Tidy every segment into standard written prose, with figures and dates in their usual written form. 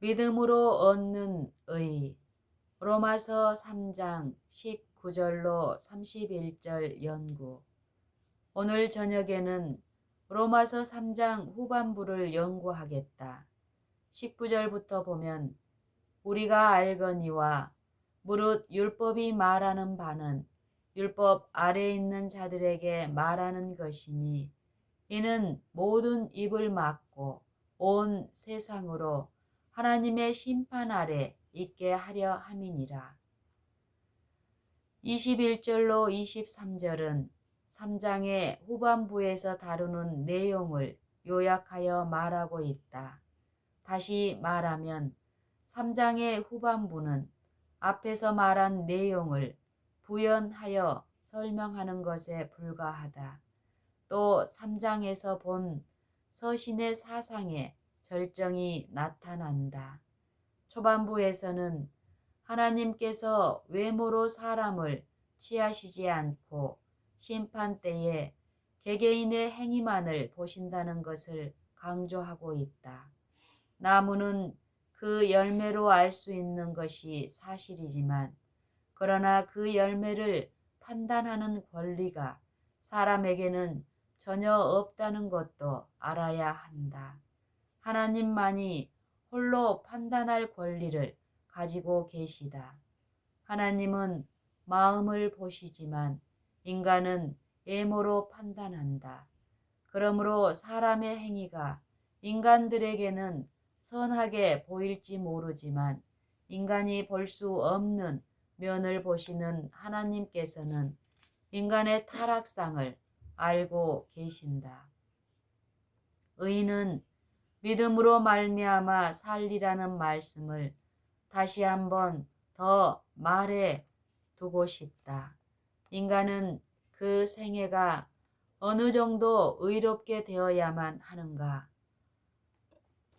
믿음으로 얻는 의. 로마서 3장 19절로 31절 연구. 오늘 저녁에는 로마서 3장 후반부를 연구하겠다. 19절부터 보면 우리가 알거니와 무릇 율법이 말하는 바는 율법 아래 있는 자들에게 말하는 것이니 이는 모든 입을 막고 온 세상으로 하나님의 심판 아래 있게 하려 함이니라. 21절로 23절은 3장의 후반부에서 다루는 내용을 요약하여 말하고 있다. 다시 말하면 3장의 후반부는 앞에서 말한 내용을 부연하여 설명하는 것에 불과하다. 또 3장에서 본 서신의 사상의 절정이 나타난다. 초반부에서는 하나님께서 외모로 사람을 취하시지 않고 심판 때에 개개인의 행위만을 보신다는 것을 강조하고 있다. 나무는 그 열매로 알 수 있는 것이 사실이지만 그러나 그 열매를 판단하는 권리가 사람에게는 전혀 없다는 것도 알아야 한다. 하나님만이 홀로 판단할 권리를 가지고 계시다. 하나님은 마음을 보시지만 인간은 외모로 판단한다. 그러므로 사람의 행위가 인간들에게는 선하게 보일지 모르지만 인간이 볼 수 없는 면을 보시는 하나님께서는 인간의 타락상을 알고 계신다. 의인은 믿음으로 말미암아 살리라는 말씀을 다시 한번 더 말해 두고 싶다. 인간은 그 생애가 어느 정도 의롭게 되어야만 하는가?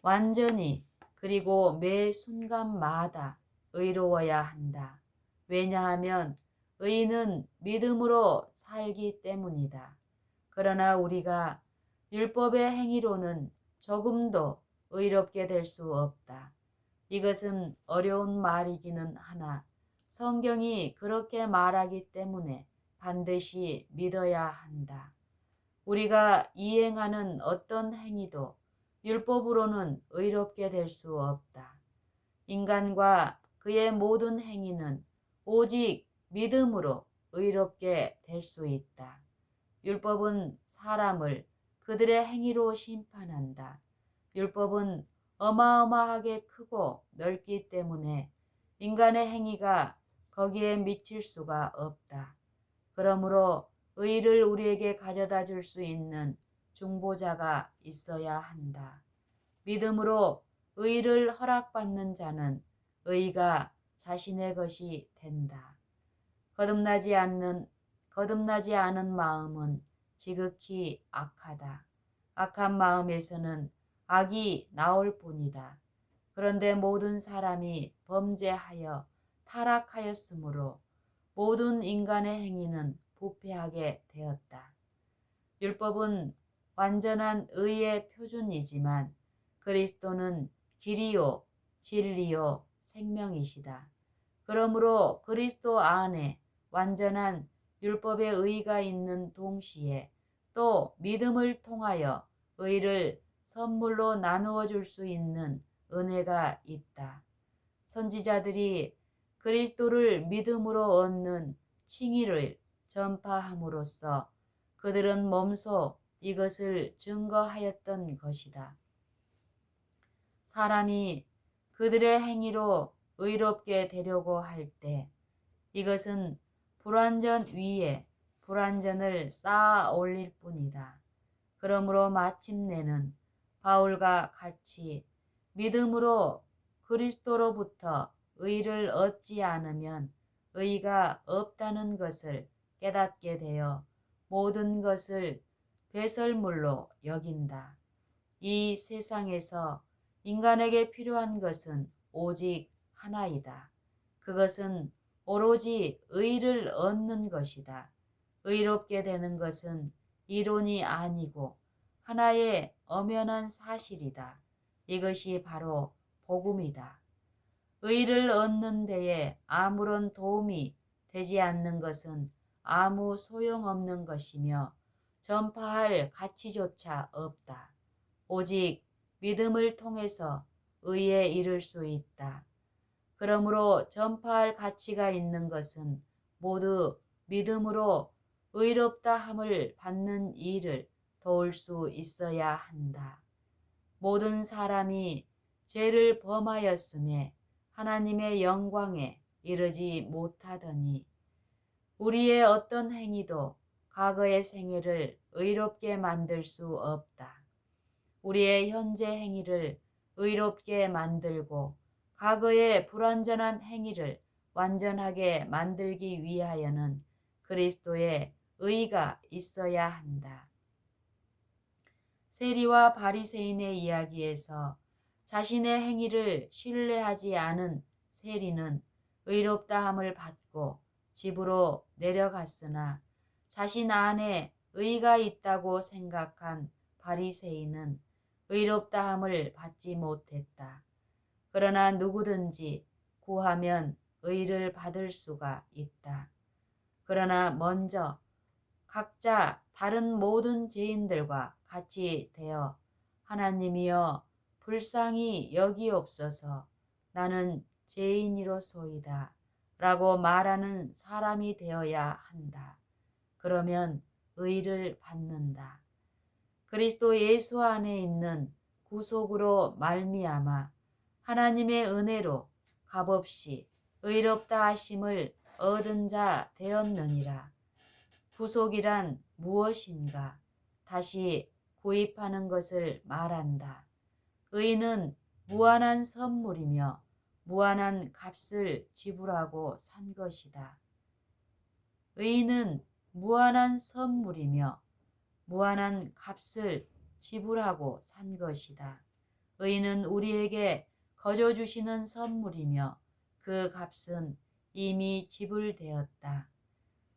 완전히 그리고 매 순간마다 의로워야 한다. 왜냐하면 의인은 믿음으로 살기 때문이다. 그러나 우리가 율법의 행위로는 조금도 의롭게 될 수 없다. 이것은 어려운 말이기는 하나 성경이 그렇게 말하기 때문에 반드시 믿어야 한다. 우리가 이행하는 어떤 행위도 율법으로는 의롭게 될 수 없다. 인간과 그의 모든 행위는 오직 믿음으로 의롭게 될 수 있다. 율법은 사람을 그들의 행위로 심판한다. 율법은 어마어마하게 크고 넓기 때문에 인간의 행위가 거기에 미칠 수가 없다. 그러므로 의를 우리에게 가져다 줄 수 있는 중보자가 있어야 한다. 믿음으로 의를 허락받는 자는 의가 자신의 것이 된다. 거듭나지 않은 마음은 지극히 악하다. 악한 마음에서는 악이 나올 뿐이다. 그런데 모든 사람이 범죄하여 타락하였으므로 모든 인간의 행위는 부패하게 되었다. 율법은 완전한 의의 표준이지만 그리스도는 길이요, 진리요, 생명이시다. 그러므로 그리스도 안에 완전한 율법의 의가 있는 동시에 또 믿음을 통하여 의를 선물로 나누어 줄 수 있는 은혜가 있다. 선지자들이 그리스도를 믿음으로 얻는 칭의를 전파함으로써 그들은 몸소 이것을 증거하였던 것이다. 사람이 그들의 행위로 의롭게 되려고 할 때 이것은 불완전 위에 불완전을 쌓아 올릴 뿐이다. 그러므로 마침내는 바울과 같이 믿음으로 그리스도로부터 의를 얻지 않으면 의가 없다는 것을 깨닫게 되어 모든 것을 배설물로 여긴다. 이 세상에서 인간에게 필요한 것은 오직 하나이다. 그것은 오로지 의를 얻는 것이다. 의롭게 되는 것은 이론이 아니고 하나의 엄연한 사실이다. 이것이 바로 복음이다. 의를 얻는 데에 아무런 도움이 되지 않는 것은 아무 소용없는 것이며 전파할 가치조차 없다. 오직 믿음을 통해서 의에 이를 수 있다. 그러므로 전파할 가치가 있는 것은 모두 믿음으로 의롭다 함을 받는 일을 도울 수 있어야 한다. 모든 사람이 죄를 범하였음에 하나님의 영광에 이르지 못하더니 우리의 어떤 행위도 과거의 생애를 의롭게 만들 수 없다. 우리의 현재 행위를 의롭게 만들고 과거의 불완전한 행위를 완전하게 만들기 위하여는 그리스도의 의가 있어야 한다. 세리와 바리새인의 이야기에서 자신의 행위를 신뢰하지 않은 세리는 의롭다함을 받고 집으로 내려갔으나 자신 안에 의가 있다고 생각한 바리새인은 의롭다함을 받지 못했다. 그러나 누구든지 구하면 의를 받을 수가 있다. 그러나 먼저 각자 다른 모든 죄인들과 같이 되어 하나님이여 불쌍히 여기옵소서 나는 죄인이로소이다 라고 말하는 사람이 되어야 한다. 그러면 의를 받는다. 그리스도 예수 안에 있는 구속으로 말미암아 하나님의 은혜로 값없이 의롭다 하심을 얻은 자 되었느니라. 구속이란 무엇인가? 다시 구입하는 것을 말한다. 의는 무한한 선물이며 무한한 값을 지불하고 산 것이다. 의는 무한한 선물이며 무한한 값을 지불하고 산 것이다. 의는 우리에게 거저 주시는 선물이며 그 값은 이미 지불되었다.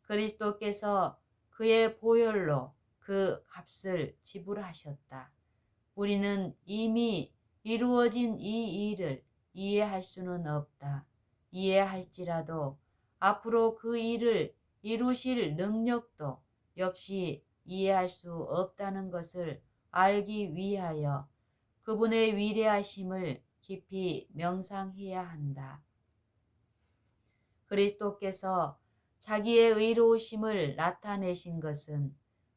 그리스도께서 그의 보혈로 그 값을 지불하셨다. 우리는 이미 이루어진 이 일을 이해할 수는 없다. 이해할지라도 앞으로 그 일을 이루실 능력도 역시 이해할 수 없다는 것을 알기 위하여 그분의 위대하심을 깊이 명상해야 한다. 그리스도께서 자기의 의로우심을 나타내신 것은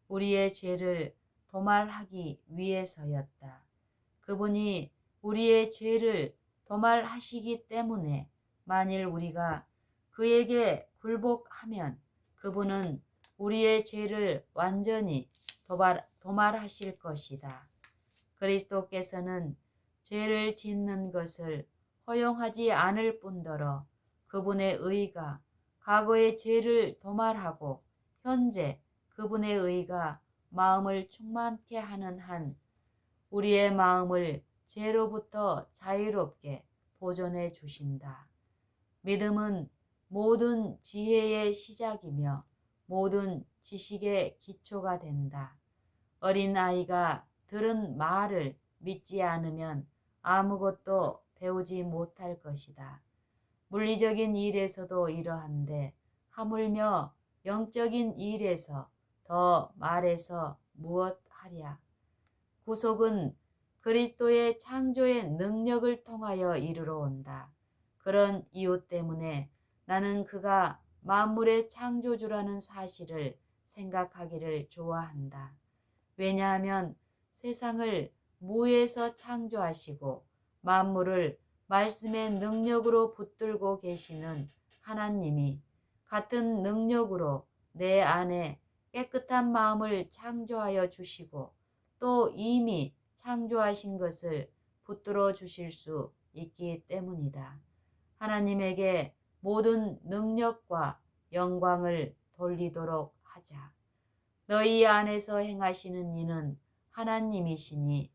우리의 죄를 도말하기 위해서였다. 그분이 우리의 죄를 도말하시기 때문에 만일 우리가 그에게 굴복하면 그분은 우리의 죄를 완전히 도말하실 것이다. 그리스도께서는 죄를 짓는 것을 허용하지 않을 뿐더러 그분의 의가 과거의 죄를 도말하고 현재 그분의 의가 마음을 충만케 하는 한 우리의 마음을 죄로부터 자유롭게 보존해 주신다. 믿음은 모든 지혜의 시작이며 모든 지식의 기초가 된다. 어린아이가 들은 말을 믿지 않으면 아무것도 배우지 못할 것이다. 물리적인 일에서도 이러한데 하물며 영적인 일에서 더 말해서 무엇하랴. 구속은 그리스도의 창조의 능력을 통하여 이르러 온다. 그런 이유 때문에 나는 그가 만물의 창조주라는 사실을 생각하기를 좋아한다. 왜냐하면 세상을 무에서 창조하시고 만물을 말씀의 능력으로 붙들고 계시는 하나님이 같은 능력으로 내 안에 깨끗한 마음을 창조하여 주시고 또 이미 창조하신 것을 붙들어 주실 수 있기 때문이다. 하나님에게 모든 능력과 영광을 돌리도록 하자. 너희 안에서 행하시는 이는 하나님이시니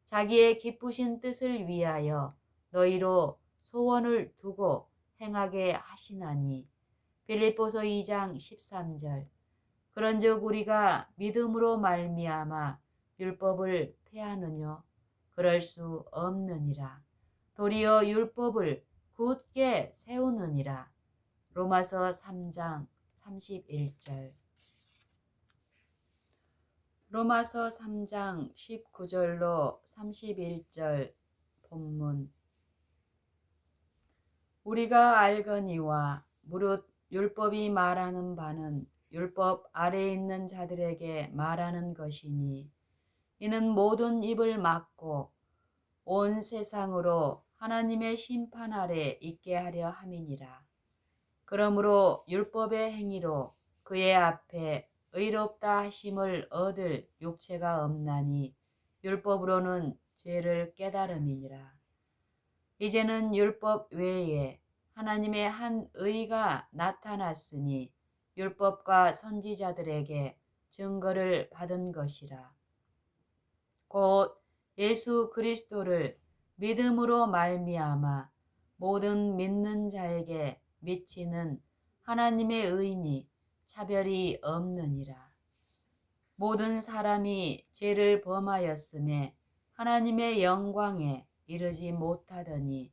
자기의 기쁘신 뜻을 위하여 너희로 소원을 두고 행하게 하시나니. 빌립보서 2장 13절. 그런즉 우리가 믿음으로 말미암아 율법을 폐하느뇨? 그럴 수 없느니라. 도리어 율법을 굳게 세우느니라. 로마서 3장 31절. 로마서 3장 19절로 31절 본문. 우리가 알거니와 무릇 율법이 말하는 바는 율법 아래에 있는 자들에게 말하는 것이니 이는 모든 입을 막고 온 세상으로 하나님의 심판 아래 있게 하려 함이니라. 그러므로 율법의 행위로 그의 앞에 의롭다 하심을 얻을 육체가 없나니 율법으로는 죄를 깨달음이니라. 이제는 율법 외에 하나님의 한 의가 나타났으니 율법과 선지자들에게 증거를 받은 것이라. 곧 예수 그리스도를 믿음으로 말미암아 모든 믿는 자에게 미치는 하나님의 의니 차별이 없느니라. 모든 사람이 죄를 범하였음에 하나님의 영광에 이르지 못하더니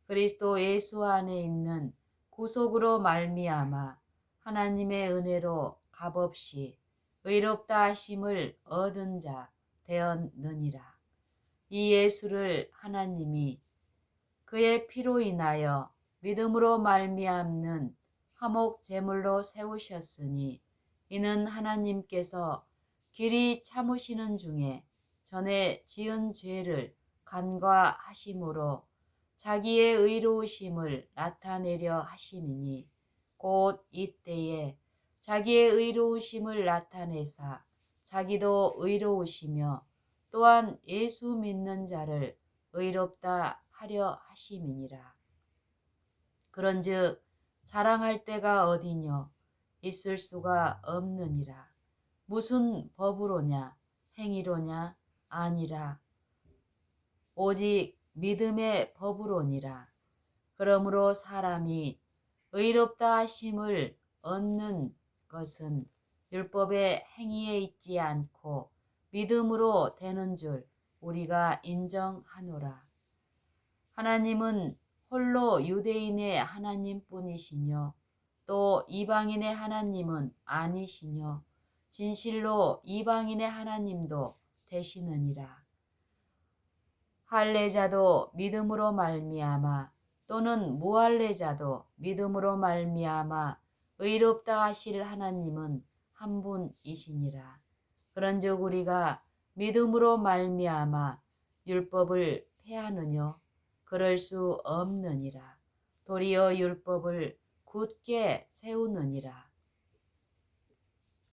그리스도 예수 안에 있는 구속으로 말미암아 하나님의 은혜로 값없이 의롭다 하심을 얻은 자 되었느니라. 이 예수를 하나님이 그의 피로 인하여 믿음으로 말미암는 화목 제물로 세우셨으니 이는 하나님께서 길이 참으시는 중에 전에 지은 죄를 간과하심으로 자기의 의로우심을 나타내려 하심이니 곧 이때에 자기의 의로우심을 나타내사 자기도 의로우시며 또한 예수 믿는 자를 의롭다 하려 하심이니라. 그런즉 자랑할 때가 어디뇨? 있을 수가 없느니라. 무슨 법으로냐? 행위로냐? 아니라 오직 믿음의 법으로니라. 그러므로 사람이 의롭다 하심을 얻는 것은 율법의 행위에 있지 않고 믿음으로 되는 줄 우리가 인정하노라. 하나님은 홀로 유대인의 하나님뿐이시뇨 또 이방인의 하나님은 아니시뇨 진실로 이방인의 하나님도 되시느니라. 할례자도 믿음으로 말미암아 또는 무할례자도 믿음으로 말미암아 의롭다 하실 하나님은 한 분이시니라. 그런즉 우리가 믿음으로 말미암아 율법을 폐하느뇨? 그럴 수 없느니라. 도리어 율법을 굳게 세우느니라.